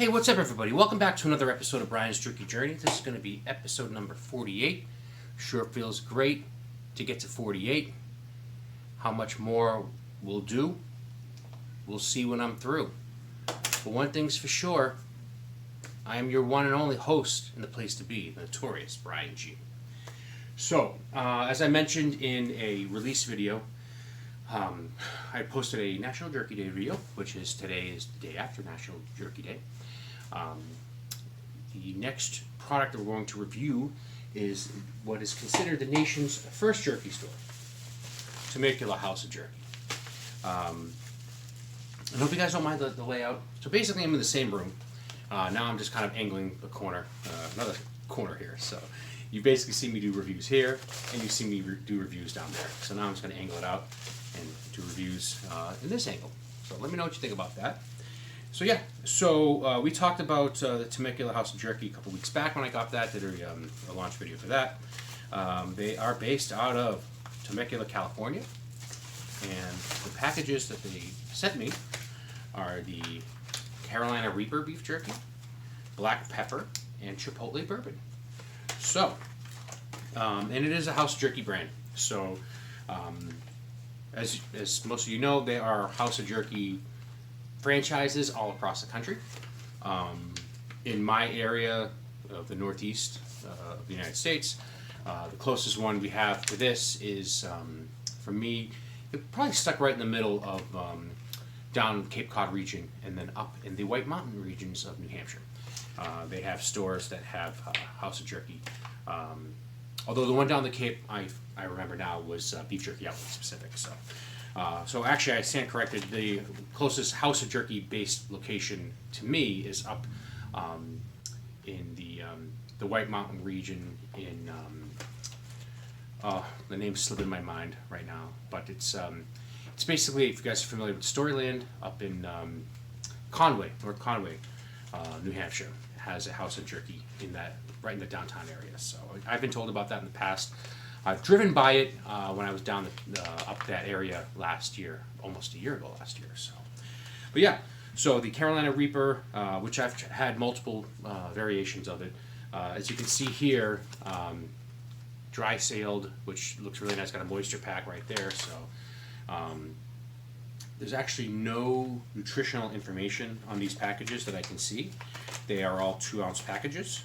Hey, what's up, everybody? Welcome back to another episode of Brian's Jerky Journey. This is going to be episode number 48. Sure feels great to get to 48. How much more we'll do, we'll see when I'm through. But one thing's for sure, I am your one and only host and the place to be, the notorious Brian G. So, as I mentioned in a release video, I posted a National Jerky Day video, which is today is the day after National Jerky Day. The next product that we're going to review is what is considered the nation's first jerky store, Temecula House of Jerky. I hope you guys don't mind the layout. So basically I'm in the same room. Now I'm just kind of angling the corner, another corner here. So you basically see me do reviews here, and you see me do reviews down there. So now I'm just going to angle it out and do reviews in this angle. So let me know what you think about that. So yeah, we talked about the Temecula House of Jerky a couple weeks back when I got that, did a launch video for that. They are based out of Temecula, California, and the packages that they sent me are the Carolina Reaper beef jerky, black pepper, and Chipotle Bourbon. So, and it is a house jerky brand. So, as most of you know, they are House of Jerky franchises all across the country. In my area of the Northeast of the United States, the closest one we have to this is, for me, it probably stuck right in the middle of down Cape Cod region and then up in the White Mountain regions of New Hampshire. They have stores that have House of Jerky. Although the one down the Cape, I remember now, was Beef Jerky Outlet specific. So actually, I stand corrected. The closest House of Jerky based location to me is up in the White Mountain region in the name's slipping my mind right now, but it's basically, if you guys are familiar with Storyland, up in Conway, North Conway, New Hampshire, has a House of Jerky in that right in the downtown area. So I've been told about that in the past. I've driven by it when I was down up that area last year, almost a year ago last year. So, but yeah, so the Carolina Reaper, which I've had multiple variations of it. As you can see here, dry sailed, which looks really nice. Got a moisture pack right there. So there's actually no nutritional information on these packages that I can see. They are all 2-ounce packages,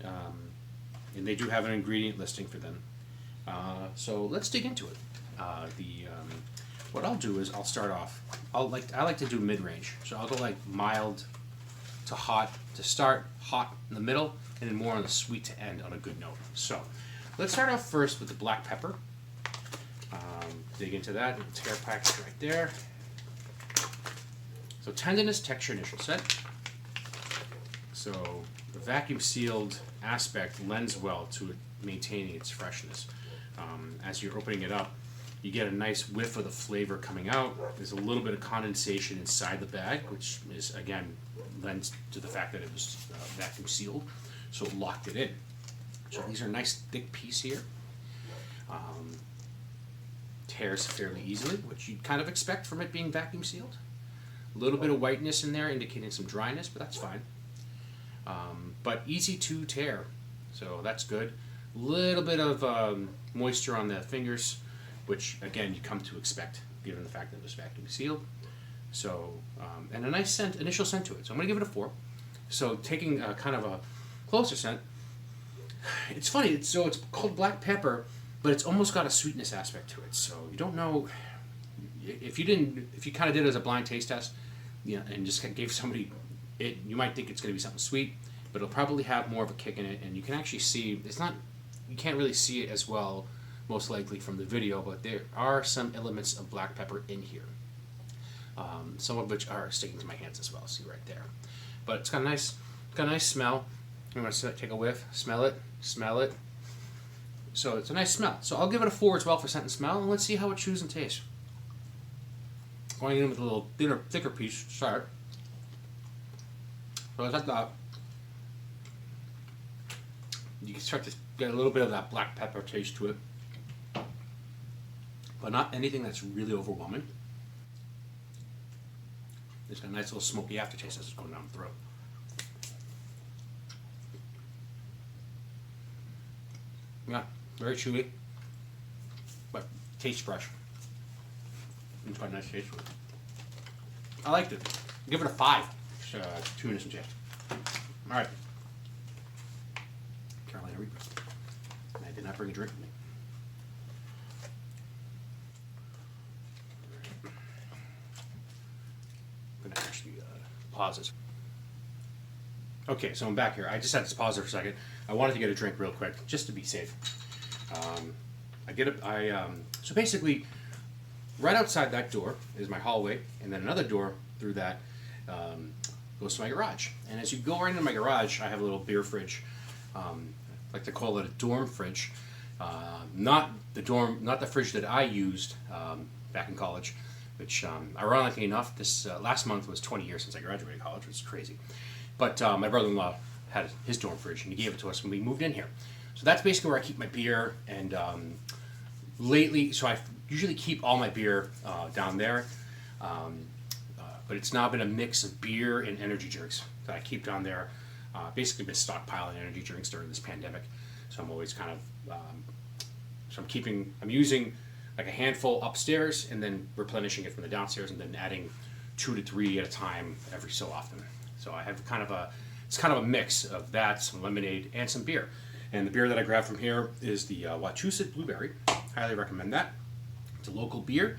and they do have an ingredient listing for them. So let's dig into it. What I'll do is I'll start off. I like to do mid-range, so I'll go like mild to hot to start, hot in the middle, and then more on the sweet to end on a good note. So let's start off first with the black pepper. Dig into that. Tear packs right there. So Tenderness texture initial set. So the vacuum sealed aspect lends well to it maintaining its freshness. As you're opening it up, you get a nice whiff of the flavor coming out. There's a little bit of condensation inside the bag, which is, again, lends to the fact that it was vacuum sealed, so it locked it in. So these are a nice thick piece here. Tears fairly easily, which you'd kind of expect from it being vacuum sealed. A little bit of whiteness in there indicating some dryness, but that's fine. But easy to tear, so that's good. Little bit of moisture on the fingers, which again you come to expect given the fact that it was vacuum sealed. So and a nice scent, initial scent to it. So I'm going to give it a 4. So taking kind of a closer scent, it's funny. It's called black pepper, but it's almost got a sweetness aspect to it. So you don't know if you kind of did it as a blind taste test, and just gave somebody it, you might think it's going to be something sweet, but it'll probably have more of a kick in it, and you can actually see you can't really see it as well, most likely from the video, but there are some elements of black pepper in here. Some of which are sticking to my hands as well. See right there, but it's got a nice smell. I'm going to take a whiff, smell it. So it's a nice smell. So I'll give it a 4 as well for scent and smell, and let's see how it chews and tastes. Going in with a little thicker piece to start. So it's like that. You can start to get a little bit of that black pepper taste to it, but not anything that's really overwhelming. It's got a nice little smoky aftertaste as it's going down the throat. Yeah, very chewy, but tastes fresh. It's quite a nice taste. I liked it. Give it a 5. Chewiness and taste. All right. Carolina Reaper. I did not bring a drink with me. I'm gonna actually pause this. Okay, so I'm back here. I just had to pause there for a second. I wanted to get a drink real quick, just to be safe. So basically, right outside that door is my hallway, and then another door through that goes to my garage. And as you go right into my garage, I have a little beer fridge. I like to call it a dorm fridge. Not the fridge that I used back in college, which ironically enough, this last month was 20 years since I graduated college, which is crazy. But my brother-in-law had his dorm fridge, and he gave it to us when we moved in here. So that's basically where I keep my beer, and lately, so I usually keep all my beer down there, but it's now been a mix of beer and energy drinks that I keep down there. Basically been stockpiling energy drinks during this pandemic, so I'm always kind of, I'm using like a handful upstairs and then replenishing it from the downstairs, and then adding 2 to 3 at a time every so often. So I have it's kind of a mix of that, some lemonade, and some beer. And the beer that I grabbed from here is the Wachusett Blueberry. Highly recommend that. It's a local beer,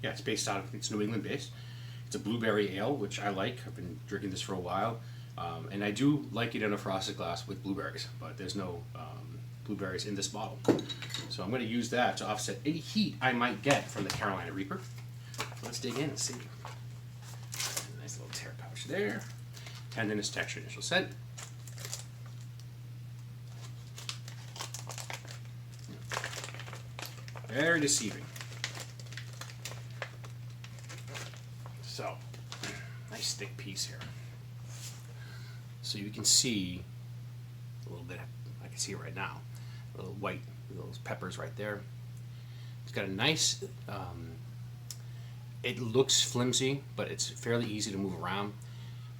it's based out of, it's New England based. It's a blueberry ale, which I like. I've been drinking this for a while, and I do like it in a frosted glass with blueberries, but there's no blueberries in this bottle. So I'm going to use that to offset any heat I might get from the Carolina Reaper. Let's dig in and see. Nice little tear pouch there. Tenderness, texture, initial scent. Very deceiving. So, nice thick piece here. So you can see a little bit, I can see it right now, a little white, little peppers right there. It's got a nice, it looks flimsy, but it's fairly easy to move around.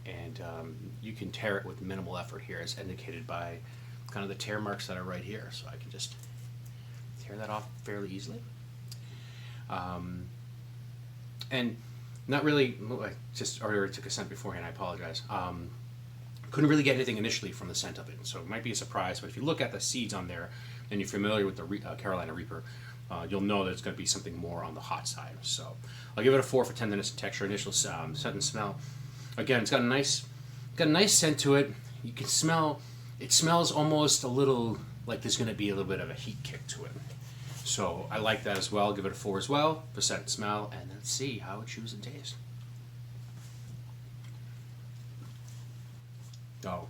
And you can tear it with minimal effort here, as indicated by kind of the tear marks that are right here. So I can just tear that off fairly easily. And not really, I just already took a scent beforehand, I apologize. Couldn't really get anything initially from the scent of it, so it might be a surprise, but if you look at the seeds on there and you're familiar with the Carolina Reaper, you'll know that it's going to be something more on the hot side. So I'll give it a 4 for tenderness and texture, initial scent and smell. Again, it's got a nice scent to it. You can smell, it smells almost a little like there's going to be a little bit of a heat kick to it. So I like that as well. I'll give it a 4 as well for scent and smell, and let's see how it chews and tastes. Oh.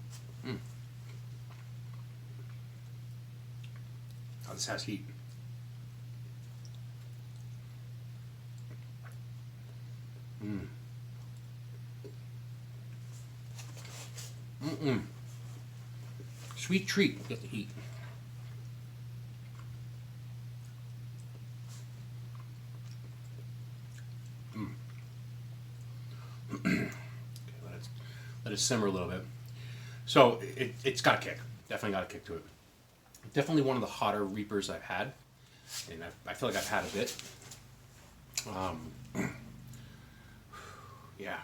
Oh, this has heat. Sweet treat. Get the heat. Okay, let it simmer a little bit. So it's got a kick. Definitely got a kick to it. Definitely one of the hotter Reapers I've had, and I feel like I've had a bit. Yeah.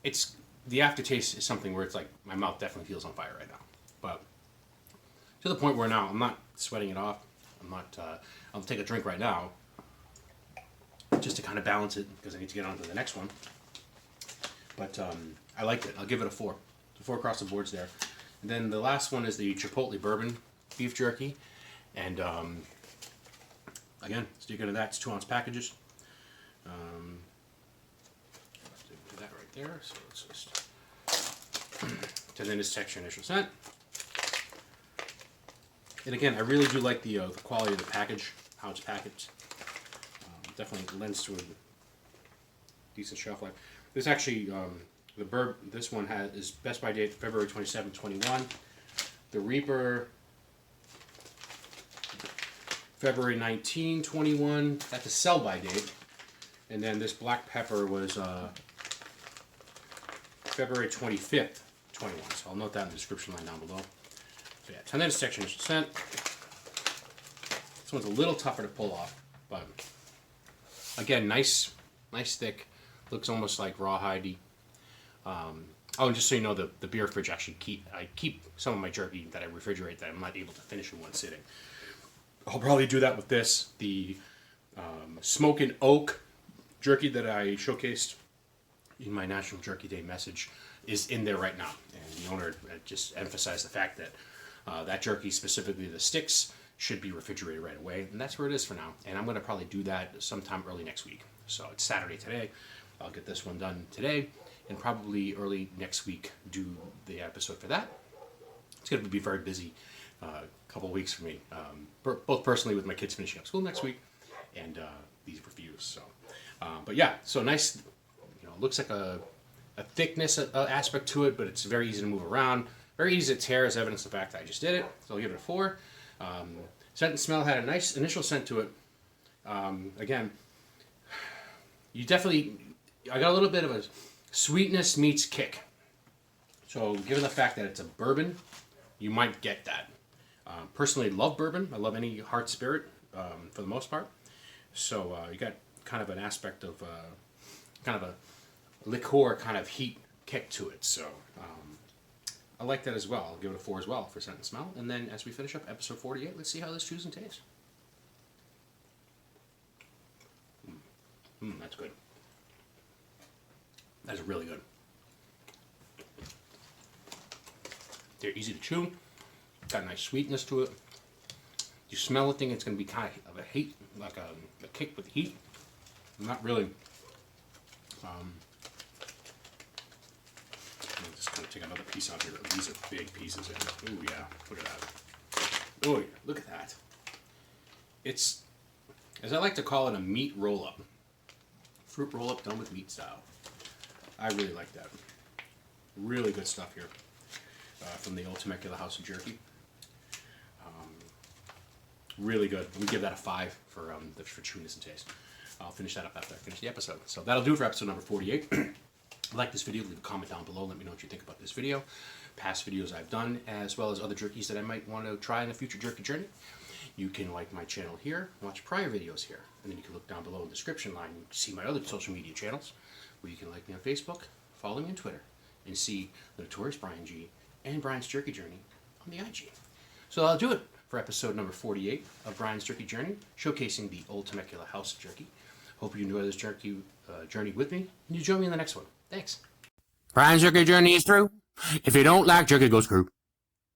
It's the aftertaste is something where it's like my mouth definitely feels on fire right now, but to the point where now I'm not sweating it off. I'm not. I'll take a drink right now, just to kind of balance it because I need to get on to the next one. But I liked it. I'll give it a 4. So 4 across the boards there. And then the last one is the Chipotle Bourbon beef jerky, and again, stick into that. It's 2-ounce packages. Do that right there. So it's just tenderness, texture, initial scent. And again, I really do like the quality of the package, how it's packaged. Definitely lends to a decent shelf life. This actually, this one is best by date February 27, 21. The Reaper, February 19, 21. That's a sell by date. And then this black pepper was February 25th, 21. So I'll note that in the description line down below. So yeah, tenderness section percent. This one's a little tougher to pull off, but again, nice thick. Looks almost like rawhidey. Oh, and just so you know, the beer fridge actually I keep some of my jerky that I refrigerate that I'm not able to finish in one sitting. I'll probably do that with this. The Smokin' Oak jerky that I showcased in my National Jerky Day message is in there right now. And the owner just emphasized the fact that that jerky, specifically the sticks, should be refrigerated right away. And that's where it is for now. And I'm going to probably do that sometime early next week. So it's Saturday today. I'll get this one done today. And probably early next week do the episode for that. It's going to be very busy couple of weeks for me, both personally with my kids finishing up school next week and these reviews. So, but yeah, so nice. Looks like a thickness aspect to it, but it's very easy to move around, very easy to tear, as evidence of the fact that I just did it. So I'll give it a 4. Scent and smell had a nice initial scent to it. Again, I got a little bit of a sweetness meets kick. So given the fact that it's a bourbon, you might get that. Personally, love bourbon. I love any hard spirit for the most part. So you got kind of an aspect of kind of a liqueur kind of heat kick to it. So I like that as well. I'll give it a 4 as well for scent and smell. And then as we finish up episode 48, let's see how this chews and tastes. That's good. That's really good. They're easy to chew. Got a nice sweetness to it. You smell the thing, it's going to be kind of a heat, like a kick with heat. Not really. Let me just kind of take another piece out here. These are big pieces. Oh yeah, look at that. Oh yeah, look at that. It's, as I like to call it, a meat roll-up. Fruit roll-up done with meat style. I really like that. Really good stuff here from the old Temecula House of Jerky. Really good. We give that a 5 for chewiness and taste. I'll finish that up after I finish the episode. So that'll do it for episode number 48. Like this video, leave a comment down below. Let me know what you think about this video, past videos I've done, as well as other jerkies that I might want to try in a future jerky journey. You can like my channel here, watch prior videos here, and then you can look down below in the description line and see my other social media channels, where you can like me on Facebook, follow me on Twitter, and see the Notorious Brian G and Brian's Jerky Journey on the IG. So that'll do it for episode number 48 of Brian's Jerky Journey, showcasing the old Temecula House of Jerky. Hope you enjoy this jerky journey with me, and you join me in the next one. Thanks. Brian's Jerky Journey is through. If you don't like jerky, go screw.